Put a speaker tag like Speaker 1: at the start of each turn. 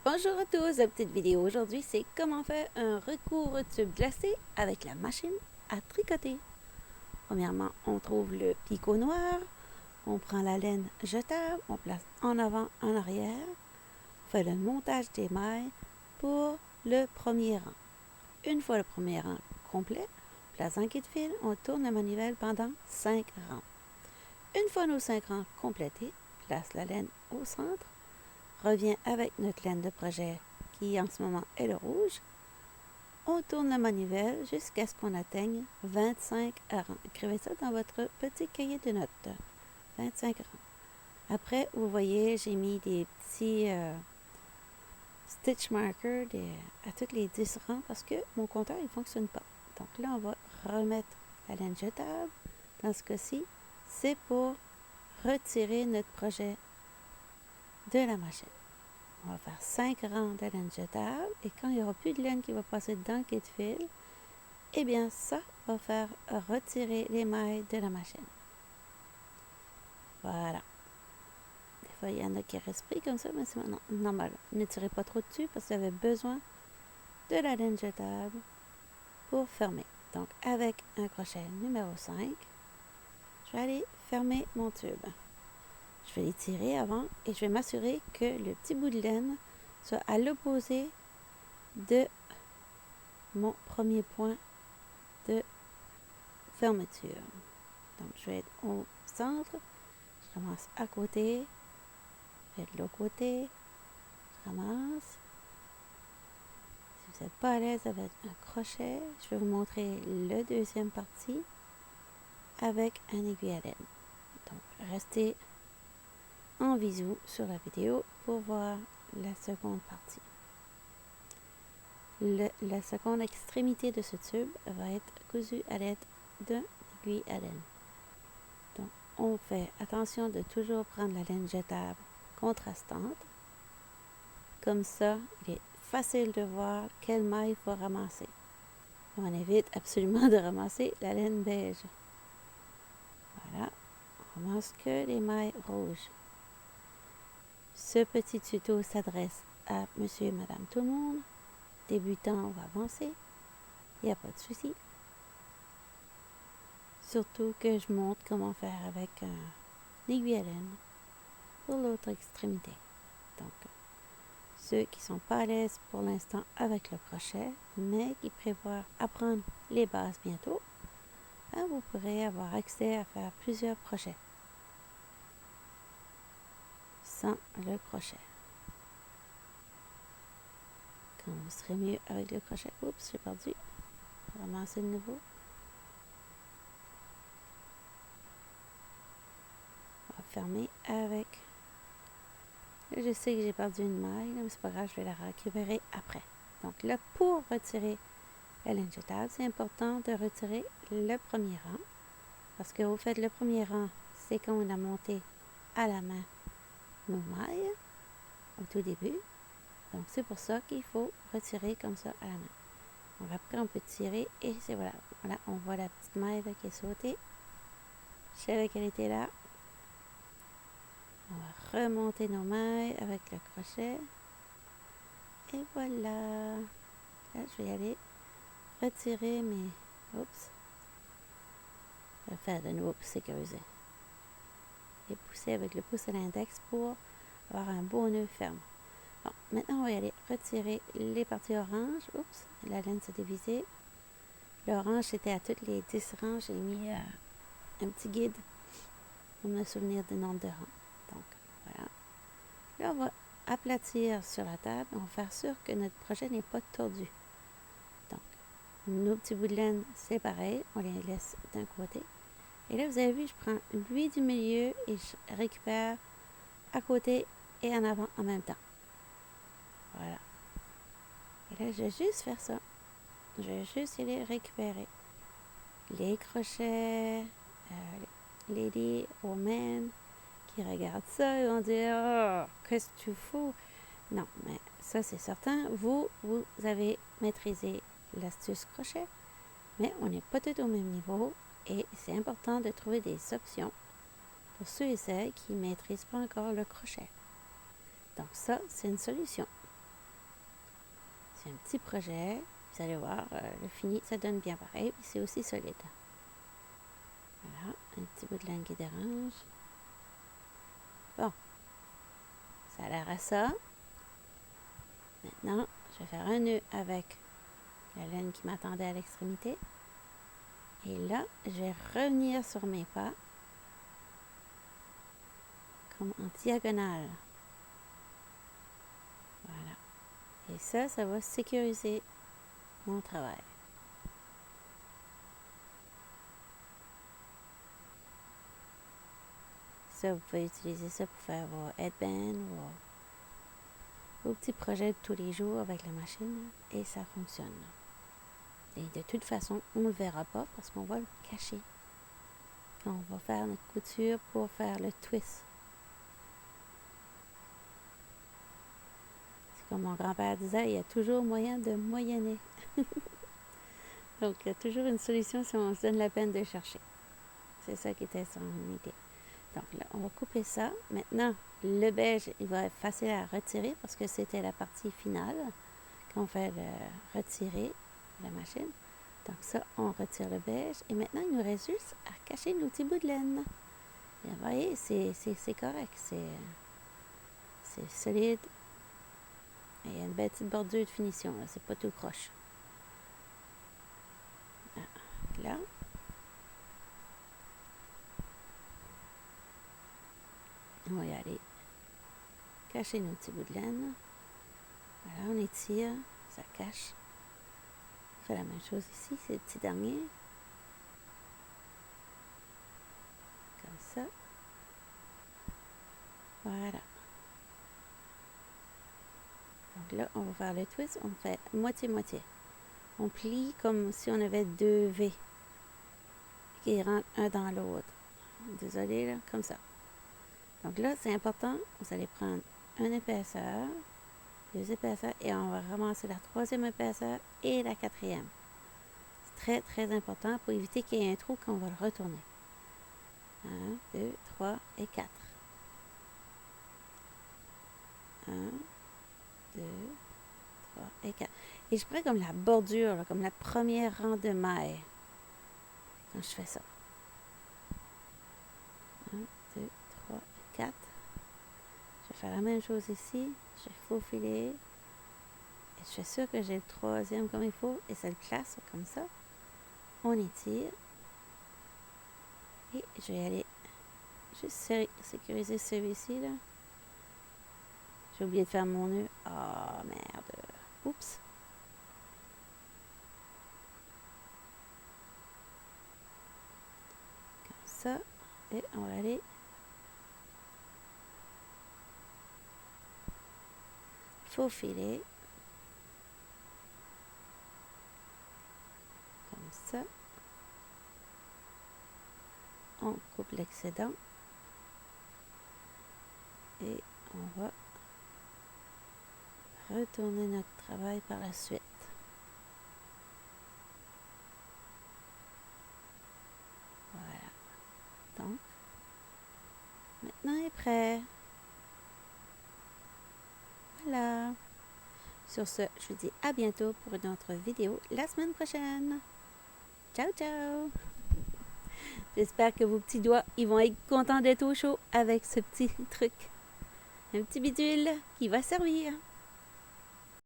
Speaker 1: Bonjour à tous, la petite vidéo aujourd'hui c'est comment faire un recours tube glacé avec la machine à tricoter. Premièrement, on trouve le picot noir, on prend la laine jetable, on place en avant, en arrière, on fait le montage des mailles pour le premier rang. Une fois le premier rang complet, on place un kit fil, on tourne la manivelle pendant 5 rangs. Une fois nos 5 rangs complétés, place la laine au centre, revient avec notre laine de projet qui en ce moment est le rouge. On tourne la manivelle jusqu'à ce qu'on atteigne 25 rangs. Écrivez ça dans votre petit cahier de notes. 25 rangs. Après, vous voyez, j'ai mis des petits stitch markers à tous les 10 rangs parce que mon compteur ne fonctionne pas. Donc là, on va remettre la laine jetable. Dans ce cas-ci, c'est pour retirer notre projet de la machine. On va faire 5 rangs de laine jetable et quand il n'y aura plus de laine qui va passer dans le kit fil, eh bien ça va faire retirer les mailles de la machine. Voilà. Des fois, il y en a qui restent pris comme ça, mais c'est normal. Ne tirez pas trop dessus parce que vous avez besoin de la laine jetable pour fermer. Donc, avec un crochet numéro 5, je vais aller fermer mon tube. Je vais les tirer avant et je vais m'assurer que le petit bout de laine soit à l'opposé de mon premier point de fermeture. Donc, je vais être au centre, je ramasse à côté, je vais de l'autre côté, je ramasse. Si vous n'êtes pas à l'aise avec un crochet, je vais vous montrer le deuxième partie avec un aiguille à laine. Donc, restez en visu sur la vidéo pour voir la seconde partie. La seconde extrémité de ce tube va être cousue à l'aide d'une aiguille à laine. Donc, on fait attention de toujours prendre la laine jetable contrastante. Comme ça, il est facile de voir quelle maille il faut ramasser. On évite absolument de ramasser la laine beige. Voilà, on ramasse que les mailles rouges. Ce petit tuto s'adresse à monsieur et madame tout le monde, débutant ou avancé. Il n'y a pas de souci. Surtout que je montre comment faire avec un aiguille à laine pour l'autre extrémité. Donc, ceux qui ne sont pas à l'aise pour l'instant avec le crochet, mais qui prévoient apprendre les bases bientôt, vous pourrez avoir accès à faire plusieurs projets sans le crochet. Quand vous serez mieux avec le crochet, oups, j'ai perdu, je vais ramasser de nouveau. On va fermer avec. Là, je sais que j'ai perdu une maille, mais c'est pas grave, je vais la récupérer après. Donc là, pour retirer la laine jetable, c'est important de retirer le premier rang. Parce que au fait, le premier rang, c'est quand on a monté à la main nos mailles au tout début. Donc c'est pour ça qu'il faut retirer comme ça à la main. Donc après, on peut tirer et c'est voilà. Voilà, on voit la petite maille là, qui est sautée. Je savais qu'elle était là. On va remonter nos mailles avec le crochet. Et voilà. Là, je vais y aller retirer mes... Oups. Je vais faire de nouveau pour sécuriser. Et pousser avec le pouce à l'index pour avoir un beau nœud ferme. Bon, maintenant, on va y aller retirer les parties oranges. Oups, la laine s'est dévisée. L'orange, c'était à toutes les 10 rangs. J'ai mis un petit guide pour me souvenir du nombre de rangs. Donc, voilà. Là, on va aplatir sur la table. On va faire sûr que notre projet n'est pas tordu. Donc, nos petits bouts de laine, c'est pareil. On les laisse d'un côté. Et là, vous avez vu, je prends lui du milieu et je récupère à côté et en avant en même temps. Voilà. Et là, je vais juste faire ça. Je vais juste y aller récupérer les crochets, lady or man qui regardent ça et vont dire oh, qu'est-ce que tu fous? Non, mais ça c'est certain. Vous avez maîtrisé l'astuce crochet, mais on n'est pas tout au même niveau et c'est important de trouver des options pour ceux et celles qui ne maîtrisent pas encore le crochet. Donc ça, c'est une solution. C'est un petit projet. Vous allez voir, le fini, ça donne bien pareil. Puis c'est aussi solide. Voilà, un petit bout de laine qui dérange. Bon, ça a l'air à ça. Maintenant, je vais faire un nœud avec la laine qui m'attendait à l'extrémité. Et là, je vais revenir sur mes pas, comme en diagonale. Voilà. Et ça va sécuriser mon travail. Ça, vous pouvez utiliser ça pour faire vos headbands ou vos petits projets de tous les jours avec la machine. Et ça fonctionne. Et de toute façon, on ne le verra pas parce qu'on va le cacher. Quand on va faire notre couture pour faire le twist. C'est comme mon grand-père disait, il y a toujours moyen de moyenner. Donc, il y a toujours une solution si on se donne la peine de chercher. C'est ça qui était son idée. Donc là, on va couper ça. Maintenant, le beige, il va être facile à retirer parce que c'était la partie finale quand on fait le retirer la machine. Donc ça, on retire le beige. Et maintenant, il nous reste juste à cacher nos petits bouts de laine. Et vous voyez, c'est correct. C'est solide. Et il y a une belle petite bordure de finition. C'est pas tout croche. Là. On va y aller. Cacher nos petits bouts de laine. Voilà, on étire. Ça cache. On fait la même chose ici, c'est le petit dernier. Comme ça. Voilà. Donc là, on va faire le twist. On fait moitié-moitié. On plie comme si on avait deux V qui rentrent un dans l'autre. Désolée, là, comme ça. Donc là, c'est important. Vous allez prendre une épaisseur, deux épaisseurs, et on va ramasser la troisième épaisseur et la quatrième. C'est très, très important pour éviter qu'il y ait un trou quand on va le retourner. 1, 2, 3 et 4. 1, 2, 3 et 4. Et je prends comme la bordure, là, comme la première rang de maille. Quand je fais ça. 1, 2, 3 et 4. Je vais faire la même chose ici. Je vais faufiler. Et je suis sûre que j'ai le troisième comme il faut. Et ça le place comme ça. On étire. Et je vais aller juste sécuriser celui-ci, là. J'ai oublié de faire mon nœud. Oh, merde. Oups. Comme ça. Et on va aller faufiler. Comme ça. On coupe l'excédent. Et on va retourner notre travail par la suite. Voilà. Donc, maintenant il est prêt. Voilà. Sur ce, je vous dis à bientôt pour une autre vidéo la semaine prochaine. Ciao, ciao! J'espère que vos petits doigts, ils vont être contents d'être au chaud avec ce petit truc. Un petit bidule qui va servir.